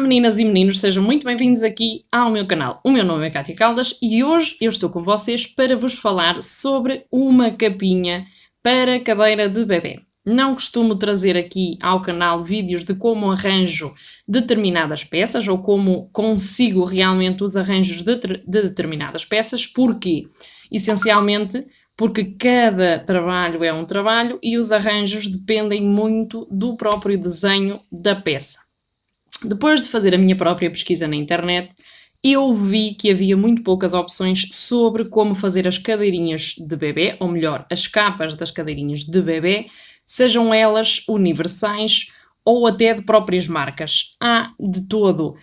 meninas e meninos, sejam muito bem-vindos aqui ao meu canal. O meu nome é Cátia Caldas e hoje eu estou com vocês para vos falar sobre uma capinha para cadeira de bebê. Não costumo trazer aqui ao canal vídeos de como arranjo determinadas peças ou como consigo realmente os arranjos de determinadas peças. Porquê? Essencialmente porque cada trabalho é um trabalho e os arranjos dependem muito do próprio desenho da peça. Depois de fazer a minha própria pesquisa na internet, eu vi que havia muito poucas opções sobre como fazer as cadeirinhas de bebê, ou melhor, as capas das cadeirinhas de bebê, sejam elas universais ou até de próprias marcas. Há de todo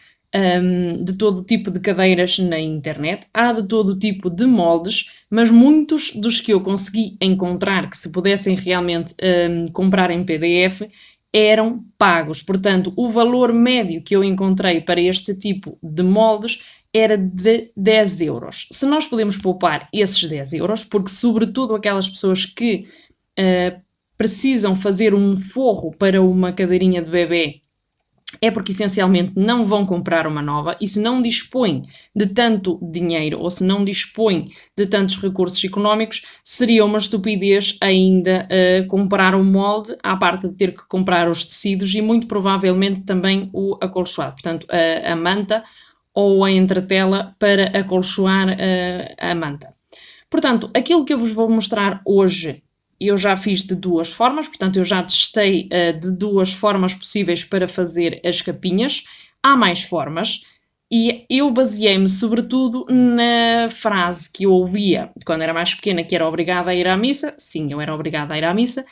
tipo de cadeiras na internet, há de todo tipo de moldes, mas muitos dos que eu consegui encontrar que se pudessem realmente comprar em PDF eram pagos. Portanto, o valor médio que eu encontrei para este tipo de moldes era de 10 euros. Se nós podemos poupar esses 10 euros, porque sobretudo aquelas pessoas que precisam fazer um forro para uma cadeirinha de bebê, é porque essencialmente não vão comprar uma nova e se não dispõem de tanto dinheiro ou se não dispõem de tantos recursos económicos, seria uma estupidez ainda comprar um molde, à parte de ter que comprar os tecidos e muito provavelmente também o acolchoado, portanto a manta ou a entretela para acolchoar a manta. Portanto, aquilo que eu vos vou mostrar hoje eu já fiz de duas formas, portanto eu já testei de duas formas possíveis para fazer as capinhas. Há mais formas e eu baseei-me sobretudo na frase que eu ouvia quando era mais pequena, que era obrigada a ir à missa. Sim, eu era obrigada a ir à missa.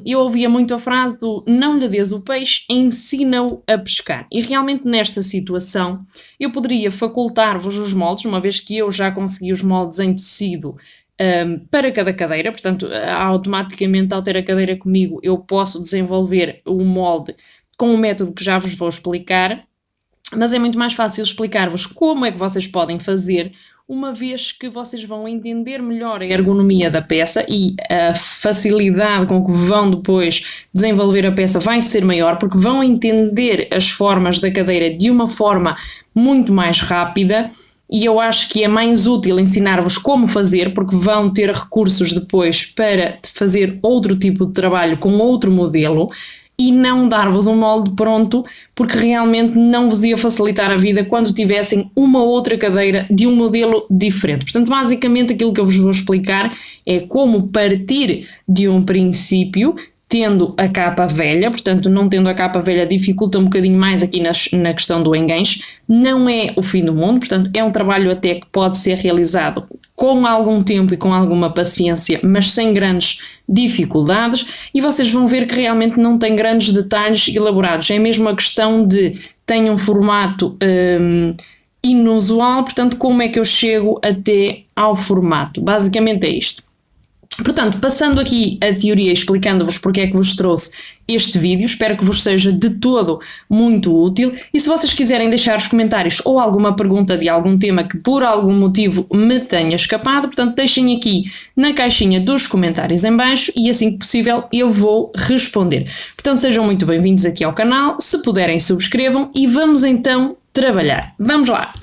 Eu ouvia muito a frase do não lhe des o peixe, ensina-o a pescar. E realmente nesta situação eu poderia facultar-vos os moldes, uma vez que eu já consegui os moldes em tecido para cada cadeira, portanto, automaticamente ao ter a cadeira comigo eu posso desenvolver o molde com um método que já vos vou explicar, mas é muito mais fácil explicar-vos como é que vocês podem fazer, uma vez que vocês vão entender melhor a ergonomia da peça e a facilidade com que vão depois desenvolver a peça vai ser maior, porque vão entender as formas da cadeira de uma forma muito mais rápida. E eu acho que é mais útil ensinar-vos como fazer, porque vão ter recursos depois para fazer outro tipo de trabalho com outro modelo e não dar-vos um molde pronto, porque realmente não vos ia facilitar a vida quando tivessem uma outra cadeira de um modelo diferente. Portanto, basicamente aquilo que eu vos vou explicar é como partir de um princípio, tendo a capa velha, portanto não tendo a capa velha dificulta um bocadinho mais aqui na questão do enganche, não é o fim do mundo, portanto é um trabalho até que pode ser realizado com algum tempo e com alguma paciência, mas sem grandes dificuldades e vocês vão ver que realmente não tem grandes detalhes elaborados, é mesmo a questão de tem um formato inusual, portanto como é que eu chego até ao formato, basicamente é isto. Portanto, passando aqui a teoria explicando-vos porque é que vos trouxe este vídeo, espero que vos seja de todo muito útil e se vocês quiserem deixar os comentários ou alguma pergunta de algum tema que por algum motivo me tenha escapado, portanto deixem aqui na caixinha dos comentários em baixo e assim que possível eu vou responder. Portanto sejam muito bem-vindos aqui ao canal, se puderem subscrevam e vamos então trabalhar. Vamos lá!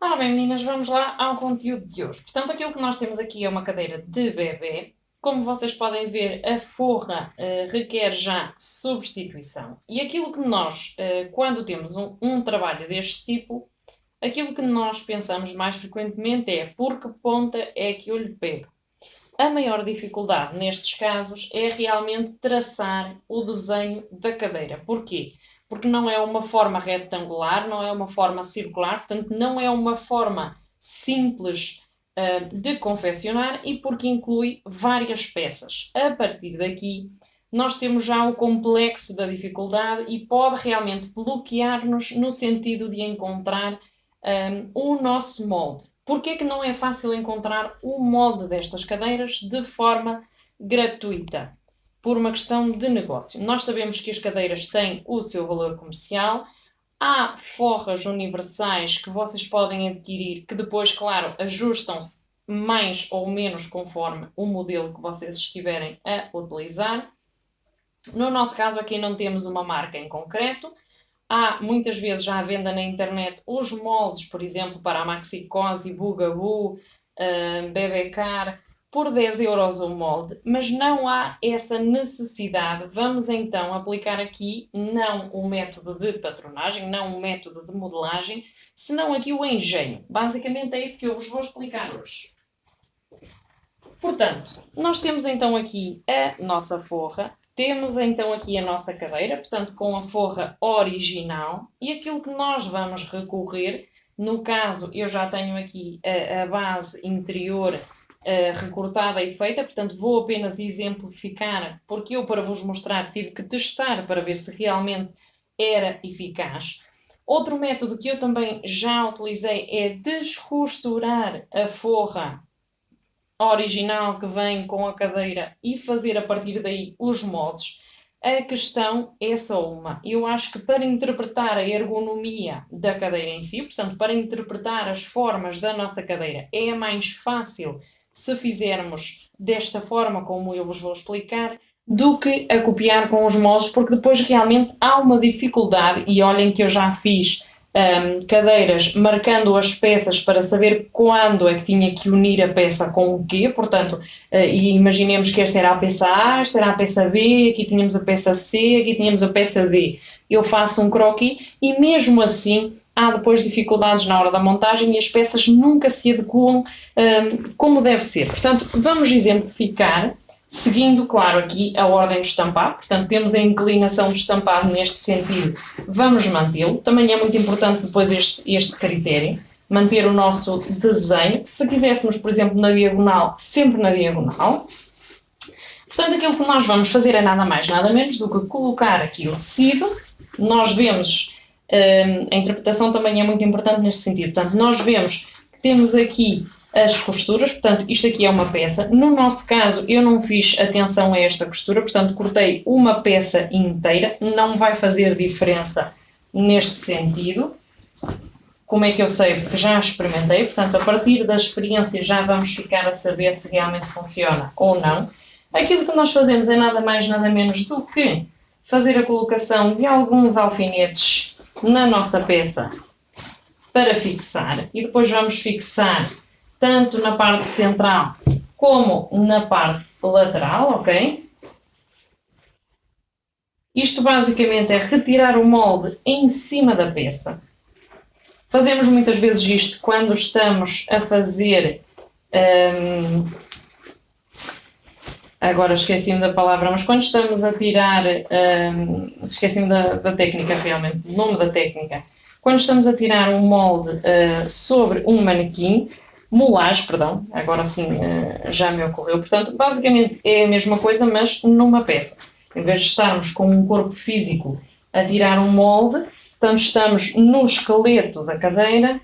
Ora bem, meninas, vamos lá ao conteúdo de hoje. Portanto, aquilo que nós temos aqui é uma cadeira de bebê. Como vocês podem ver, a forra requer já substituição. E aquilo que nós, quando temos um trabalho deste tipo, aquilo que nós pensamos mais frequentemente é por que ponta é que eu lhe pego? A maior dificuldade nestes casos é realmente traçar o desenho da cadeira. Porquê? Porque não é uma forma retangular, não é uma forma circular, portanto não é uma forma simples de confeccionar e porque inclui várias peças. A partir daqui nós temos já o complexo da dificuldade e pode realmente bloquear-nos no sentido de encontrar o nosso molde. Porquê que não é fácil encontrar o molde destas cadeiras de forma gratuita? Por uma questão de negócio. Nós sabemos que as cadeiras têm o seu valor comercial, há forras universais que vocês podem adquirir que depois, claro, ajustam-se mais ou menos conforme o modelo que vocês estiverem a utilizar. No nosso caso aqui não temos uma marca em concreto. Há muitas vezes já à venda na internet os moldes, por exemplo, para a Maxi Cosi, Bugaboo, Bebecar, por 10 euros o molde, mas não há essa necessidade. Vamos então aplicar aqui não o método de patronagem, não o método de modelagem, senão aqui o engenho. Basicamente é isso que eu vos vou explicar hoje. Portanto, nós temos então aqui a nossa forra, temos então aqui a nossa cadeira, portanto com a forra original, e aquilo que nós vamos recorrer, no caso eu já tenho aqui a base interior recortada e feita, portanto vou apenas exemplificar, porque eu para vos mostrar tive que testar para ver se realmente era eficaz. Outro método que eu também já utilizei é descosturar a forra original que vem com a cadeira e fazer a partir daí os moldes. A questão é só uma. Eu acho que para interpretar a ergonomia da cadeira em si, portanto, para interpretar as formas da nossa cadeira, é mais fácil se fizermos desta forma, como eu vos vou explicar, do que a copiar com os moldes, porque depois realmente há uma dificuldade, e olhem que eu já fiz cadeiras marcando as peças para saber quando é que tinha que unir a peça com o quê, portanto, e imaginemos que esta era a peça A, esta era a peça B, aqui tínhamos a peça C, aqui tínhamos a peça D. Eu faço um croquis e mesmo assim há depois dificuldades na hora da montagem e as peças nunca se adequam como deve ser. Portanto, vamos exemplificar seguindo, claro, aqui a ordem do estampado, portanto temos a inclinação do estampado neste sentido, vamos mantê-lo. Também é muito importante depois este critério, manter o nosso desenho. Se quiséssemos, por exemplo, na diagonal, sempre na diagonal. Portanto, aquilo que nós vamos fazer é nada mais, nada menos do que colocar aqui o tecido. Nós vemos, a interpretação também é muito importante neste sentido, portanto nós vemos que temos aqui as costuras, portanto isto aqui é uma peça, no nosso caso eu não fiz atenção a esta costura, portanto cortei uma peça inteira, não vai fazer diferença neste sentido. Como é que eu sei? Porque já experimentei, portanto a partir da experiência já vamos ficar a saber se realmente funciona ou não. Aquilo que nós fazemos é nada mais nada menos do que fazer a colocação de alguns alfinetes na nossa peça para fixar, e depois vamos fixar tanto na parte central como na parte lateral, ok? Isto basicamente é retirar o molde em cima da peça. Fazemos muitas vezes isto quando estamos a fazer... agora esqueci-me da palavra, mas quando estamos a tirar... esqueci-me da técnica realmente, do nome da técnica. Quando estamos a tirar um molde sobre um manequim, molagem, perdão, agora sim já me ocorreu. Portanto, basicamente é a mesma coisa, mas numa peça. Em vez de estarmos com um corpo físico a tirar um molde, portanto, estamos no esqueleto da cadeira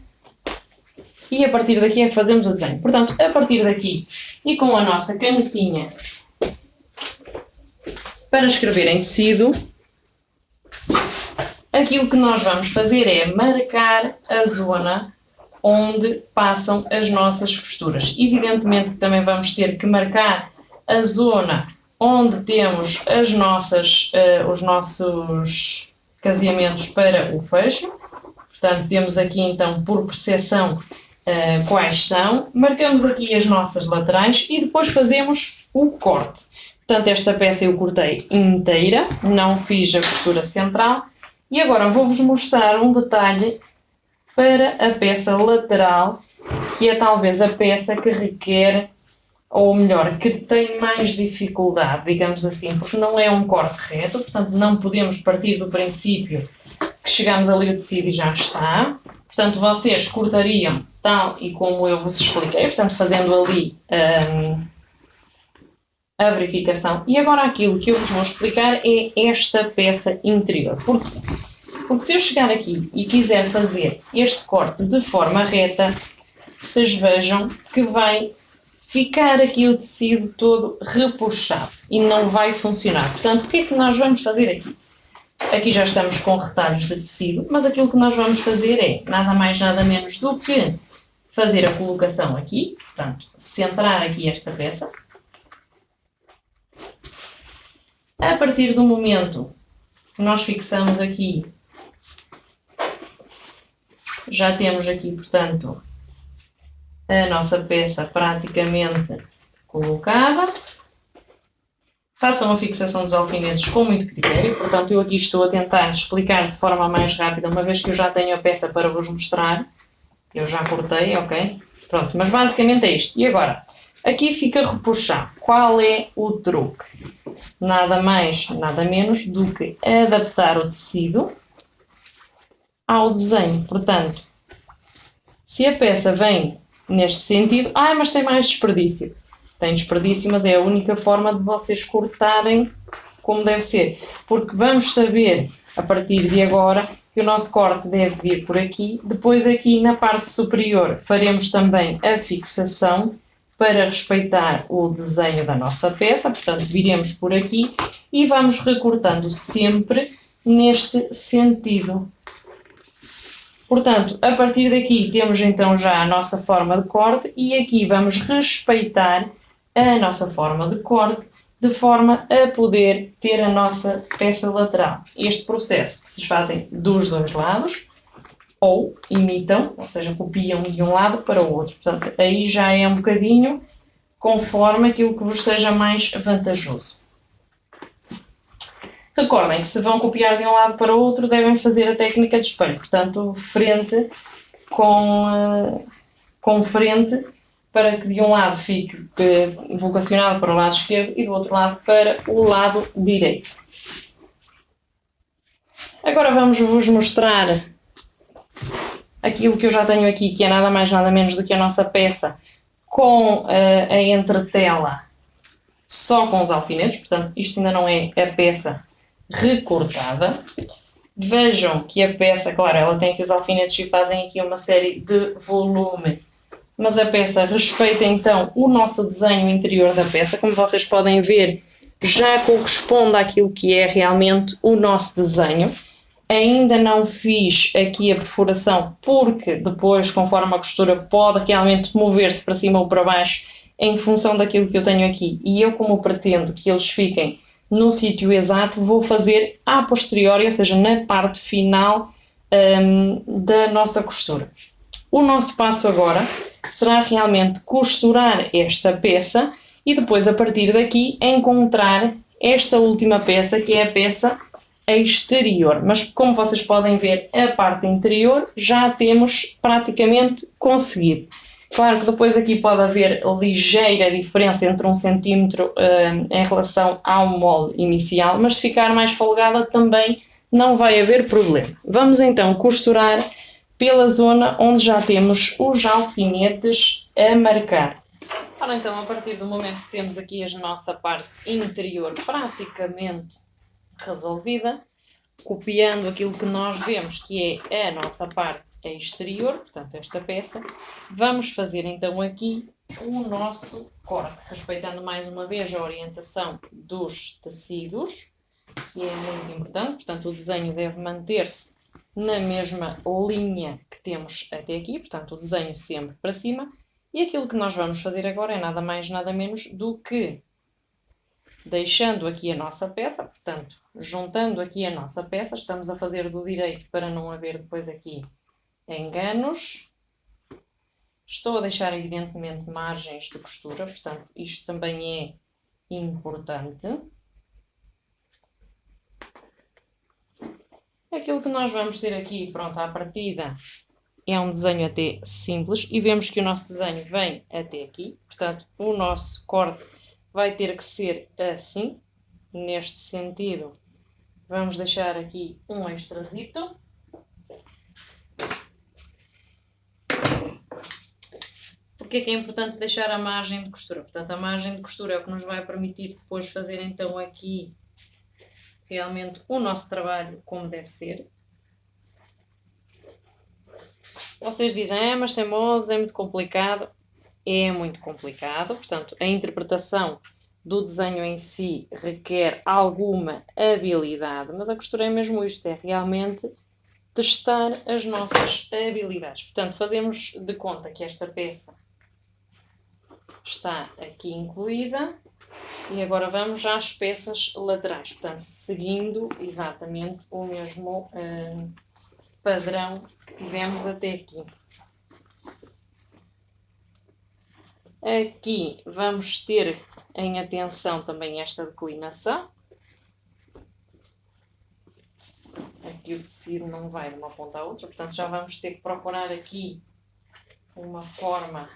e a partir daqui é que fazemos o desenho. Portanto, a partir daqui e com a nossa canetinha para escrever em tecido, aquilo que nós vamos fazer é marcar a zona onde passam as nossas costuras. Evidentemente que também vamos ter que marcar a zona onde temos as nossas, os nossos caseamentos para o fecho. Portanto, temos aqui então por percepção quais são. Marcamos aqui as nossas laterais e depois fazemos o corte. Portanto, esta peça eu cortei inteira, não fiz a costura central. E agora vou-vos mostrar um detalhe para a peça lateral, que é talvez a peça que requer, ou melhor, que tem mais dificuldade, digamos assim, porque não é um corte reto, portanto não podemos partir do princípio que chegamos ali o tecido e já está. Portanto, vocês cortariam tal e como eu vos expliquei, portanto fazendo ali a verificação. E agora aquilo que eu vos vou explicar é esta peça interior. Porquê? Porque se eu chegar aqui e quiser fazer este corte de forma reta, vocês vejam que vai ficar aqui o tecido todo repuxado e não vai funcionar. Portanto, o que é que nós vamos fazer aqui? Aqui já estamos com retalhos de tecido, mas aquilo que nós vamos fazer é nada mais nada menos do que fazer a colocação aqui, portanto, centrar aqui esta peça. A partir do momento que nós fixamos aqui, já temos aqui, portanto, a nossa peça praticamente colocada. Façam a fixação dos alfinetes com muito critério, portanto eu aqui estou a tentar explicar de forma mais rápida, uma vez que eu já tenho a peça para vos mostrar. Eu já cortei, ok? Pronto, mas basicamente é isto. E agora, aqui fica repuxado. Qual é o truque? Nada mais, nada menos do que adaptar o tecido ao desenho. Portanto, se a peça vem neste sentido, mas tem mais desperdício. Tem desperdício, mas é a única forma de vocês cortarem como deve ser. Porque vamos saber, a partir de agora, que o nosso corte deve vir por aqui. Depois aqui na parte superior faremos também a fixação para respeitar o desenho da nossa peça. Portanto, viremos por aqui e vamos recortando sempre neste sentido. Portanto, a partir daqui temos então já a nossa forma de corte e aqui vamos respeitar a nossa forma de corte de forma a poder ter a nossa peça lateral. Este processo vocês fazem dos dois lados ou imitam, ou seja, copiam de um lado para o outro. Portanto, aí já é um bocadinho conforme aquilo que vos seja mais vantajoso. Recordem que se vão copiar de um lado para o outro, devem fazer a técnica de espelho. Portanto, frente com frente, para que de um lado fique vocacionado para o lado esquerdo e do outro lado para o lado direito. Agora vamos vos mostrar aquilo que eu já tenho aqui, que é nada mais nada menos do que a nossa peça com a entretela só com os alfinetes. Portanto, isto ainda não é a peça recortada. Vejam que a peça, claro, ela tem aqui os alfinetes e fazem aqui uma série de volume, mas a peça respeita então o nosso desenho interior da peça. Como vocês podem ver, já corresponde àquilo que é realmente o nosso desenho. Ainda não fiz aqui a perfuração porque depois, conforme a costura, pode realmente mover-se para cima ou para baixo em função daquilo que eu tenho aqui. E eu, como pretendo que eles fiquem no sítio exato, vou fazer a posteriori, ou seja, na parte final da nossa costura. O nosso passo agora será realmente costurar esta peça e depois, a partir daqui, encontrar esta última peça, que é a peça exterior. Mas, como vocês podem ver, a parte interior já temos praticamente conseguido. Claro que depois aqui pode haver ligeira diferença entre 1 centímetro em relação ao molde inicial, mas se ficar mais folgada também não vai haver problema. Vamos então costurar pela zona onde já temos os alfinetes a marcar. Ora, então, a partir do momento que temos aqui a nossa parte interior praticamente resolvida, copiando aquilo que nós vemos que é a nossa parte exterior, portanto esta peça, vamos fazer então aqui o nosso corte, respeitando mais uma vez a orientação dos tecidos, que é muito importante. Portanto o desenho deve manter-se na mesma linha que temos até aqui, portanto o desenho sempre para cima, e aquilo que nós vamos fazer agora é nada mais nada menos do que deixando aqui a nossa peça, portanto juntando aqui a nossa peça, estamos a fazer do direito para não haver depois aqui enganos. Estou a deixar evidentemente margens de costura, portanto isto também é importante. Aquilo que nós vamos ter aqui, pronto, à partida, é um desenho até simples e vemos que o nosso desenho vem até aqui, portanto o nosso corte vai ter que ser assim, neste sentido. Vamos deixar aqui um extrazito. Porque é que é importante deixar a margem de costura? Portanto, a margem de costura é o que nos vai permitir depois fazer então aqui realmente o nosso trabalho como deve ser. Vocês dizem, mas sem moldes é muito complicado. É muito complicado, portanto, a interpretação do desenho em si requer alguma habilidade, mas a costura é mesmo isto, é realmente testar as nossas habilidades. Portanto, fazemos de conta que esta peça está aqui incluída E agora vamos às peças laterais, portanto, seguindo exatamente o mesmo padrão que tivemos até aqui. Aqui vamos ter em atenção também esta declinação. Aqui o tecido não vai de uma ponta à outra, portanto já vamos ter que procurar aqui uma forma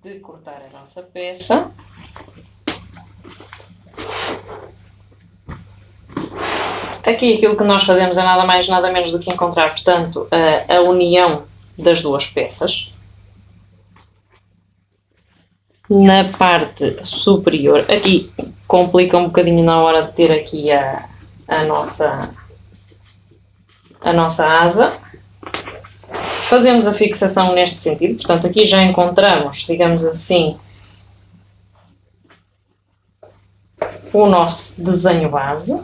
de cortar a nossa peça. Aqui aquilo que nós fazemos é nada mais nada menos do que encontrar, portanto, a união das duas peças. Na parte superior, aqui complica um bocadinho na hora de ter aqui a nossa asa. Fazemos a fixação neste sentido, portanto aqui já encontramos, digamos assim, o nosso desenho base.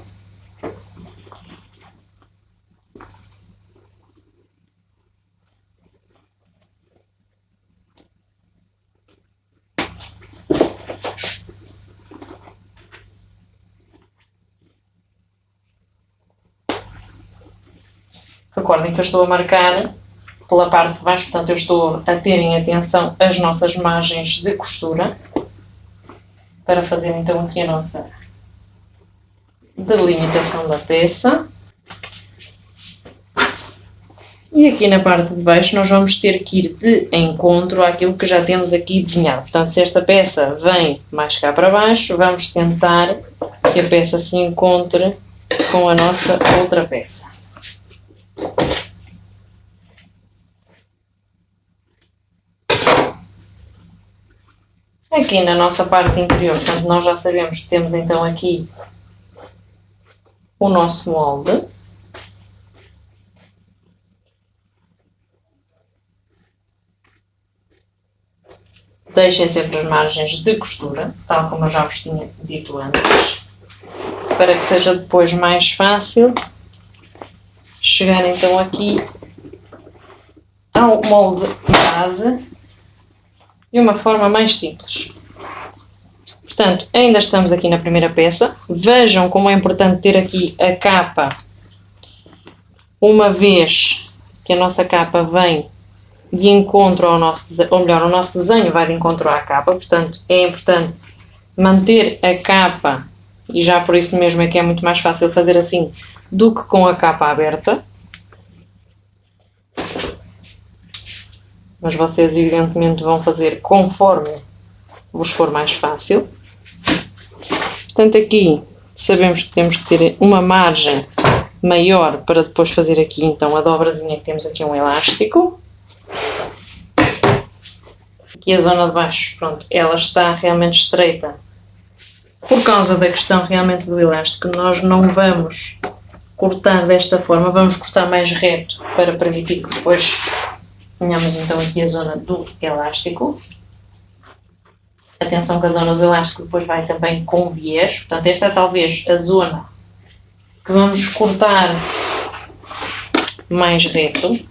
Recordem que eu estou a marcar pela parte de baixo, portanto eu estou a ter em atenção as nossas margens de costura para fazer então aqui a nossa delimitação da peça. E aqui na parte de baixo nós vamos ter que ir de encontro àquilo que já temos aqui desenhado. Portanto, se esta peça vem mais cá para baixo, vamos tentar que a peça se encontre com a nossa outra peça. Aqui na nossa parte inferior, portanto, nós já sabemos que temos então aqui o nosso molde. Deixem sempre as margens de costura, tal como eu já vos tinha dito antes, para que seja depois mais fácil chegar então aqui ao molde base de uma forma mais simples. Portanto, ainda estamos aqui na primeira peça. Vejam como é importante ter aqui a capa, uma vez que a nossa capa vem de encontro ao nosso, ou melhor, o nosso desenho vai de encontro à capa, portanto é importante manter a capa, e já por isso mesmo é que é muito mais fácil fazer assim do que com a capa aberta. Mas vocês evidentemente vão fazer conforme vos for mais fácil. Portanto aqui sabemos que temos que ter uma margem maior para depois fazer aqui então a dobrazinha, que temos aqui um elástico. Aqui a zona de baixo, pronto, ela está realmente estreita por causa da questão realmente do elástico. Nós não vamos cortar desta forma, vamos cortar mais reto para permitir que depois tenhamos então aqui a zona do elástico. Atenção que a zona do elástico depois vai também com viés, portanto esta é talvez a zona que vamos cortar mais reto.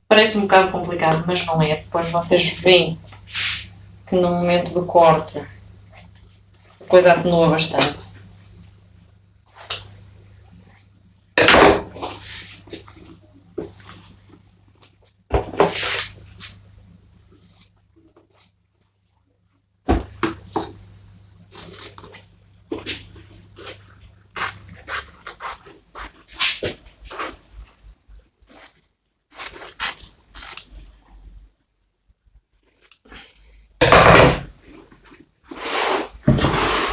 Parece um bocado complicado, mas não é. Depois vocês veem que no momento do corte a coisa atenua bastante.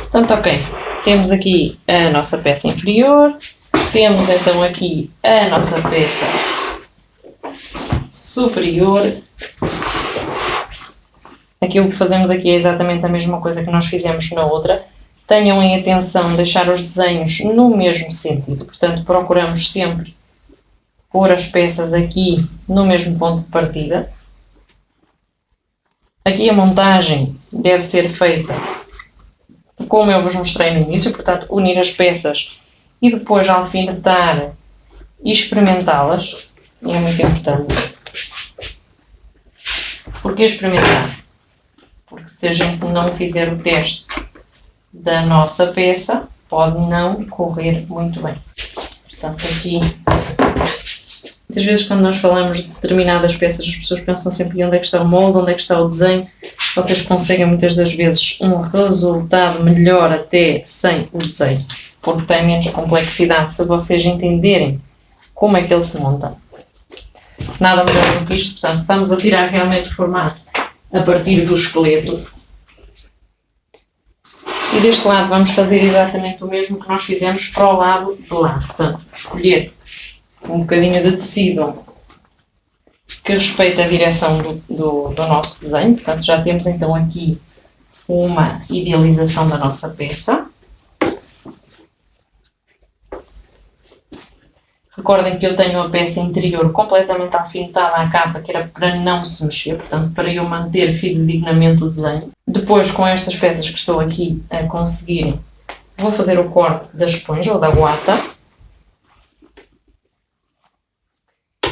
Portanto, ok, temos aqui a nossa peça inferior, temos então aqui a nossa peça superior. Aquilo que fazemos aqui é exatamente a mesma coisa que nós fizemos na outra. Tenham em atenção deixar os desenhos no mesmo sentido, portanto procuramos sempre pôr as peças aqui no mesmo ponto de partida. Aqui a montagem deve ser feita como eu vos mostrei no início, portanto unir as peças e depois alfinetar e experimentá-las, é muito importante. Porquê experimentar? Porque se a gente não fizer o teste da nossa peça, pode não correr muito bem. Portanto, aqui, muitas vezes quando nós falamos de determinadas peças, as pessoas pensam sempre onde é que está o molde, onde é que está o desenho. Vocês conseguem muitas das vezes um resultado melhor até sem o desenho, porque tem menos complexidade se vocês entenderem como é que ele se monta. Nada melhor do que isto, portanto, estamos a tirar realmente o formato a partir do esqueleto. E deste lado vamos fazer exatamente o mesmo que nós fizemos para o lado de lá. Portanto, escolher um bocadinho de tecido que respeite a direção do nosso desenho. Portanto, já temos então aqui uma idealização da nossa peça. Recordem que eu tenho a peça interior completamente alfinetada à capa, que era para não se mexer, portanto, para eu manter fidedignamente o desenho. Depois, com estas peças que estou aqui a conseguir, vou fazer o corte da esponja ou da guata.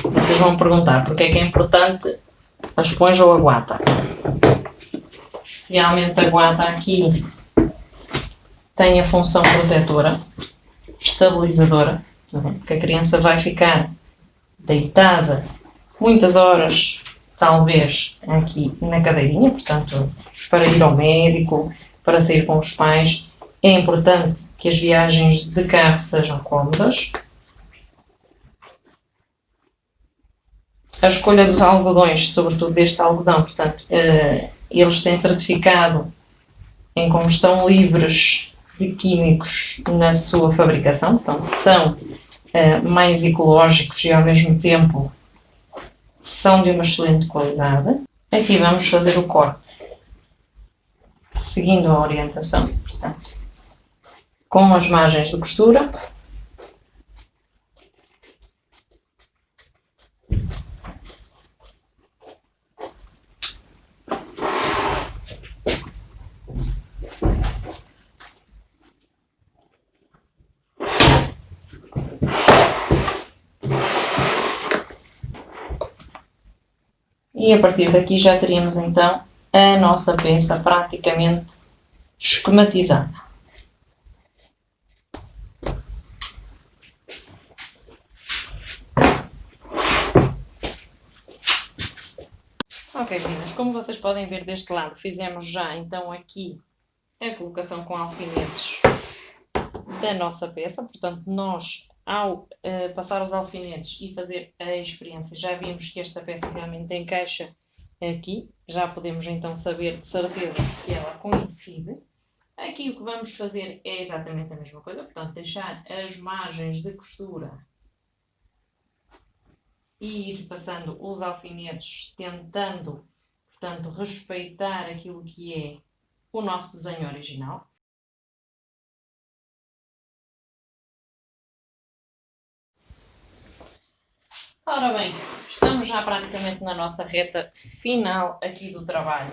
Vocês vão me perguntar porque é que é importante a esponja ou a guata. Realmente a guata aqui tem a função protetora, estabilizadora, porque a criança vai ficar deitada muitas horas, talvez, aqui na cadeirinha, portanto, para ir ao médico, para sair com os pais. É importante que as viagens de carro sejam cómodas. A escolha dos algodões, sobretudo deste algodão, portanto, eles têm certificado em como estão livres de químicos na sua fabricação, então são mais ecológicos e ao mesmo tempo são de uma excelente qualidade. Aqui vamos fazer o corte seguindo a orientação, portanto, com as margens de costura. E a partir daqui já teríamos então a nossa peça praticamente esquematizada. Ok, meninas, como vocês podem ver deste lado, fizemos já então aqui a colocação com alfinetes da nossa peça. Portanto, nós, ao passar os alfinetes e fazer a experiência, já vimos que esta peça realmente encaixa aqui. Já podemos então saber de certeza que ela coincide. Aqui o que vamos fazer é exatamente a mesma coisa, portanto, deixar as margens de costura e ir passando os alfinetes, tentando, portanto, respeitar aquilo que é o nosso desenho original. Ora bem, estamos já praticamente na nossa reta final aqui do trabalho.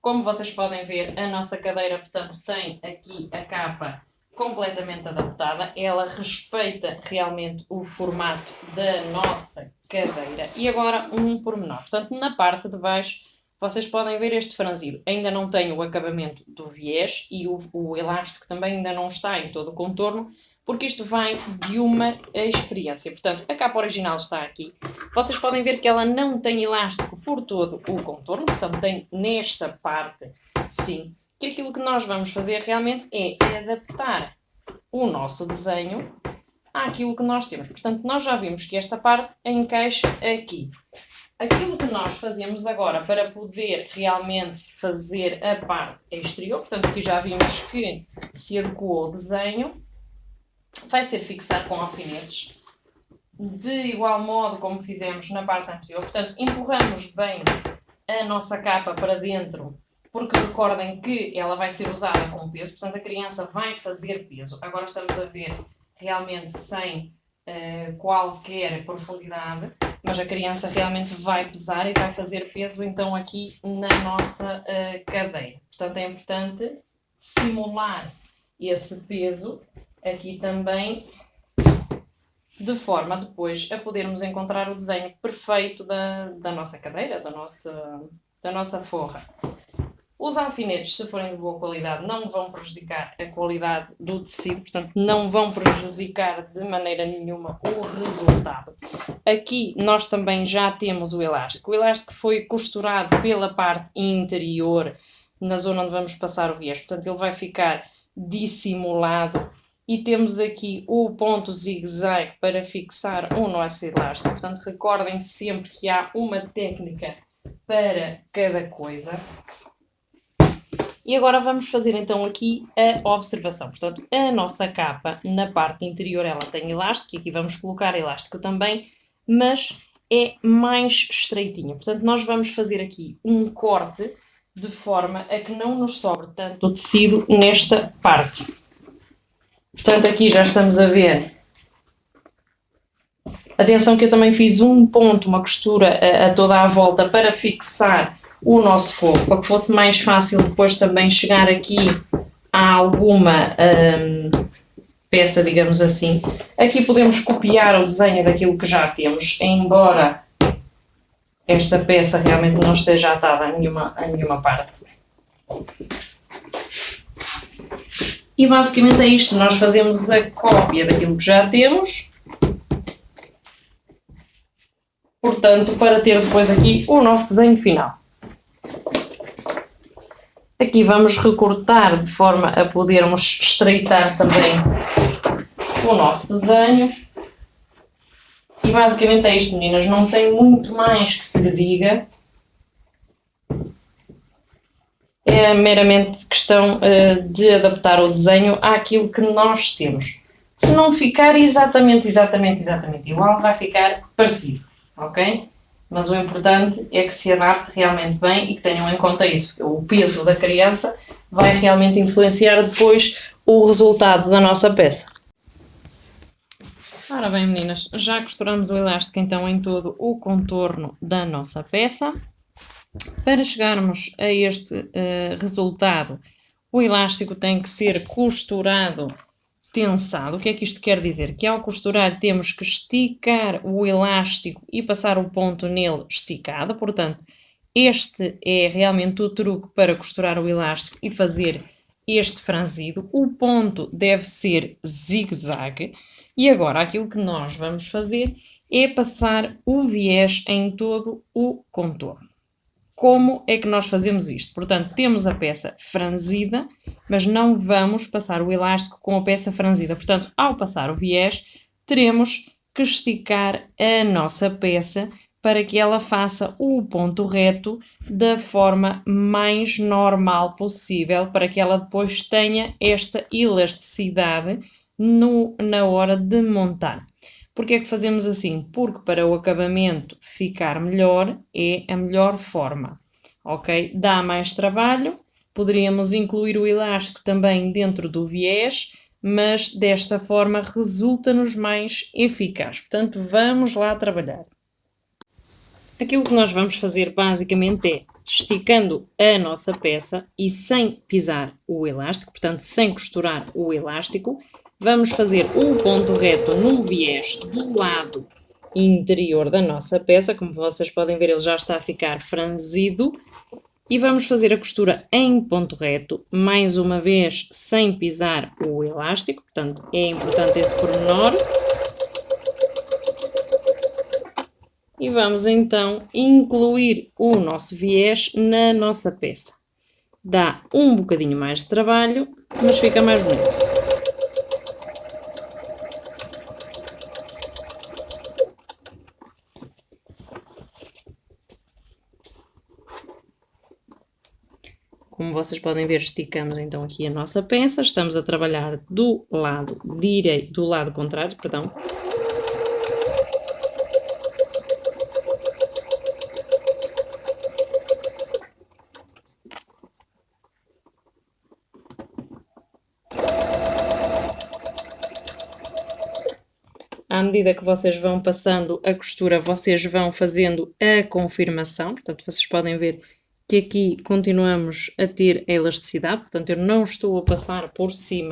Como vocês podem ver, a nossa cadeira, portanto, tem aqui a capa completamente adaptada. Ela respeita realmente o formato da nossa cadeira. E agora um pormenor. Portanto, na parte de baixo, vocês podem ver este franzino. Ainda não tem o acabamento do viés e o elástico também ainda não está em todo o contorno, porque isto vem de uma experiência. Portanto, a capa original está aqui. Vocês podem ver que ela não tem elástico por todo o contorno, portanto tem nesta parte, sim, que aquilo que nós vamos fazer realmente é adaptar o nosso desenho àquilo que nós temos. Portanto, nós já vimos que esta parte encaixa aqui. Aquilo que nós fazemos agora para poder realmente fazer a parte exterior, portanto aqui já vimos que se adequou o desenho, vai ser fixar com alfinetes, de igual modo como fizemos na parte anterior. Portanto, empurramos bem a nossa capa para dentro, porque recordem que ela vai ser usada com peso, portanto a criança vai fazer peso. Agora estamos a ver realmente sem qualquer profundidade, mas a criança realmente vai pesar e vai fazer peso então aqui na nossa cadeira. Portanto, é importante simular esse peso aqui também, de forma depois a podermos encontrar o desenho perfeito da nossa cadeira, da nossa da nossa forra. Os alfinetes, se forem de boa qualidade, não vão prejudicar a qualidade do tecido, portanto, não vão prejudicar de maneira nenhuma o resultado. Aqui nós também já temos o elástico. O elástico foi costurado pela parte interior, na zona onde vamos passar o viés, portanto, ele vai ficar dissimulado. E temos aqui o ponto zigue-zague para fixar o nosso elástico. Portanto, recordem sempre que há uma técnica para cada coisa. E agora vamos fazer então aqui a observação. Portanto, a nossa capa na parte interior ela tem elástico, e aqui vamos colocar elástico também, mas é mais estreitinha. Portanto, nós vamos fazer aqui um corte de forma a que não nos sobre tanto o tecido nesta parte. Portanto, aqui já estamos a ver. Atenção que eu também fiz um ponto, uma costura a toda a volta para fixar o nosso fogo, para que fosse mais fácil depois também chegar aqui a alguma peça, digamos assim. Aqui podemos copiar o desenho daquilo que já temos, embora esta peça realmente não esteja atada a nenhuma parte. E basicamente é isto, nós fazemos a cópia daquilo que já temos, portanto, para ter depois aqui o nosso desenho final. Aqui vamos recortar de forma a podermos estreitar também o nosso desenho. E basicamente é isto, meninas, não tem muito mais que se lhe diga. É meramente questão de adaptar o desenho àquilo que nós temos. Se não ficar exatamente igual, vai ficar parecido, ok? Mas o importante é que se adapte realmente bem e que tenham em conta isso. O peso da criança vai realmente influenciar depois o resultado da nossa peça. Ora bem, meninas, já costuramos o elástico então em todo o contorno da nossa peça. Para chegarmos a este resultado, o elástico tem que ser costurado tensado. O que é que isto quer dizer? Que ao costurar temos que esticar o elástico e passar o ponto nele esticado. Portanto, este é realmente o truque para costurar o elástico e fazer este franzido. O ponto deve ser zigue-zague. E agora aquilo que nós vamos fazer é passar o viés em todo o contorno. Como é que nós fazemos isto? Portanto, temos a peça franzida, mas não vamos passar o elástico com a peça franzida. Portanto, ao passar o viés, teremos que esticar a nossa peça para que ela faça o ponto reto da forma mais normal possível, para que ela depois tenha esta elasticidade na hora de montar. Porquê é que fazemos assim? Porque para o acabamento ficar melhor é a melhor forma, ok? Dá mais trabalho, poderíamos incluir o elástico também dentro do viés, mas desta forma resulta-nos mais eficaz. Portanto, vamos lá trabalhar. Aquilo que nós vamos fazer basicamente é esticando a nossa peça e sem pisar o elástico, portanto, sem costurar o elástico, vamos fazer um ponto reto no viés do lado interior da nossa peça. Como vocês podem ver, ele já está a ficar franzido. E vamos fazer a costura em ponto reto, mais uma vez sem pisar o elástico. Portanto, é importante esse pormenor. E vamos então incluir o nosso viés na nossa peça. Dá um bocadinho mais de trabalho, mas fica mais bonito. Como vocês podem ver, esticamos então aqui a nossa peça. Estamos a trabalhar do lado direito, do lado contrário, perdão. À medida que vocês vão passando a costura, vocês vão fazendo a confirmação. Portanto, vocês podem ver que aqui continuamos a ter a elasticidade. Portanto, eu não estou a passar por cima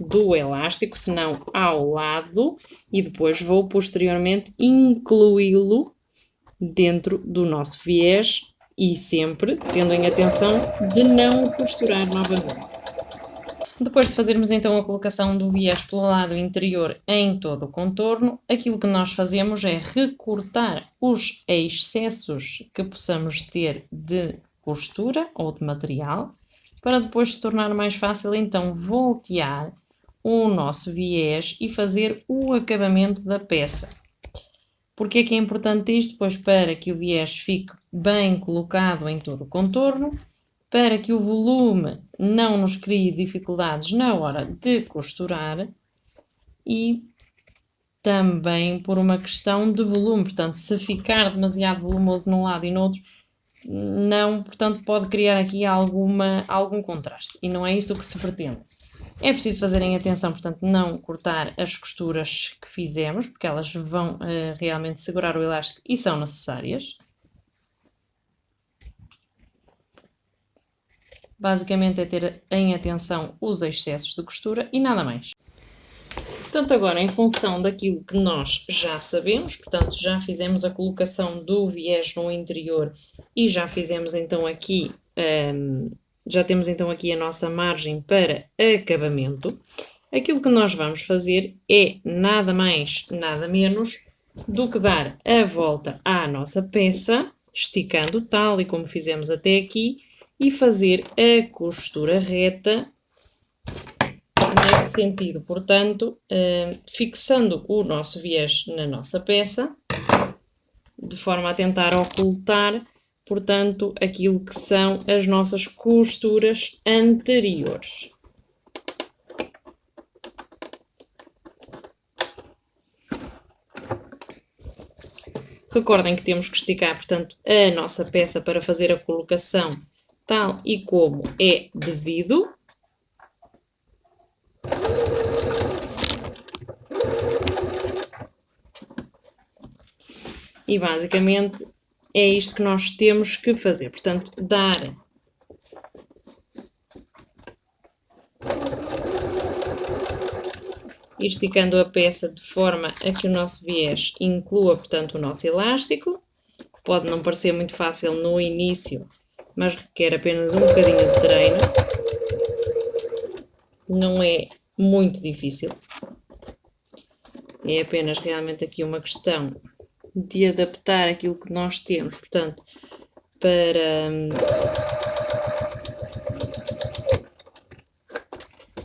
do elástico, senão ao lado. E depois vou posteriormente incluí-lo dentro do nosso viés E sempre tendo em atenção de não costurar novamente. Depois de fazermos então a colocação do viés pelo lado interior em todo o contorno, aquilo que nós fazemos é recortar os excessos que possamos ter de costura ou de material, para depois se tornar mais fácil então voltear o nosso viés e fazer o acabamento da peça. Porque é que é importante isto? Pois para que o viés fique bem colocado em todo o contorno, para que o volume não nos crie dificuldades na hora de costurar e também por uma questão de volume. Portanto, se ficar demasiado volumoso num lado e no outro, não, portanto, pode criar aqui algum contraste. E não é isso que se pretende. É preciso fazerem atenção, portanto, não cortar as costuras que fizemos, porque elas vão realmente segurar o elástico e são necessárias. Basicamente é ter em atenção os excessos de costura e nada mais. Portanto, agora em função daquilo que nós já sabemos, portanto, já fizemos a colocação do viés no interior e já fizemos então aqui, já temos então aqui a nossa margem para acabamento. Aquilo que nós vamos fazer é nada mais, nada menos do que dar a volta à nossa peça, esticando tal e como fizemos até aqui, e fazer a costura reta neste sentido, portanto, fixando o nosso viés na nossa peça, de forma a tentar ocultar, portanto, aquilo que são as nossas costuras anteriores. Recordem que temos que esticar, portanto, a nossa peça para fazer a colocação tal e como é devido. E basicamente é isto que nós temos que fazer, portanto, ir esticando a peça de forma a que o nosso viés inclua, portanto, o nosso elástico. Pode não parecer muito fácil no início, mas requer apenas um bocadinho de treino. Não é muito difícil. É apenas realmente aqui uma questão de adaptar aquilo que nós temos, portanto,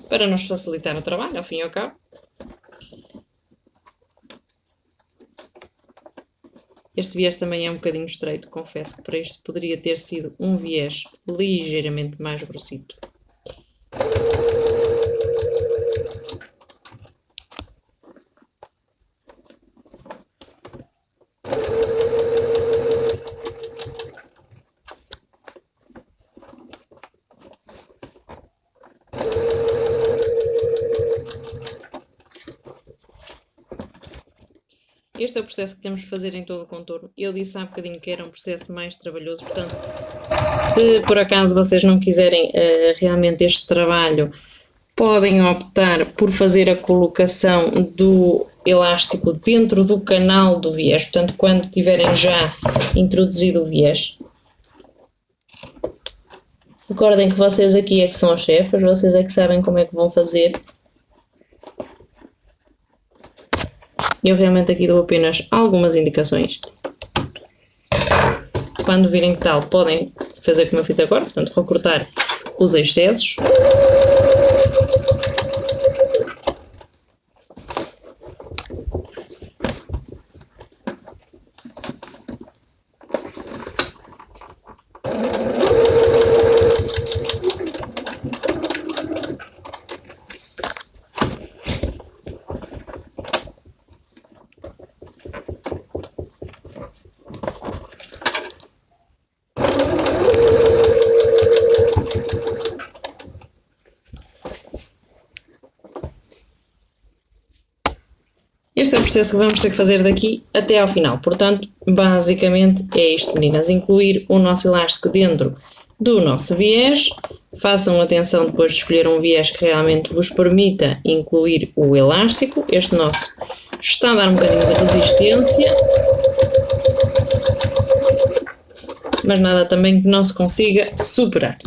para nos facilitar o trabalho, ao fim e ao cabo. Este viés também é um bocadinho estreito, confesso que para isto poderia ter sido um viés ligeiramente mais grossito. Este é o processo que temos de fazer em todo o contorno. Eu disse há bocadinho que era um processo mais trabalhoso, portanto, se por acaso vocês não quiserem realmente este trabalho, podem optar por fazer a colocação do elástico dentro do canal do viés, portanto, quando tiverem já introduzido o viés. Recordem que vocês aqui é que são os chefes, vocês é que sabem como é que vão fazer. Eu realmente aqui dou apenas algumas indicações. Quando virem que tal, podem fazer como eu fiz agora, portanto, recortar os excessos. Este é o processo que vamos ter que fazer daqui até ao final. Portanto, basicamente é isto, meninas. Incluir o nosso elástico dentro do nosso viés. Façam atenção depois de escolher um viés que realmente vos permita incluir o elástico. Este nosso está a dar um bocadinho de resistência, mas nada também que não se consiga superar.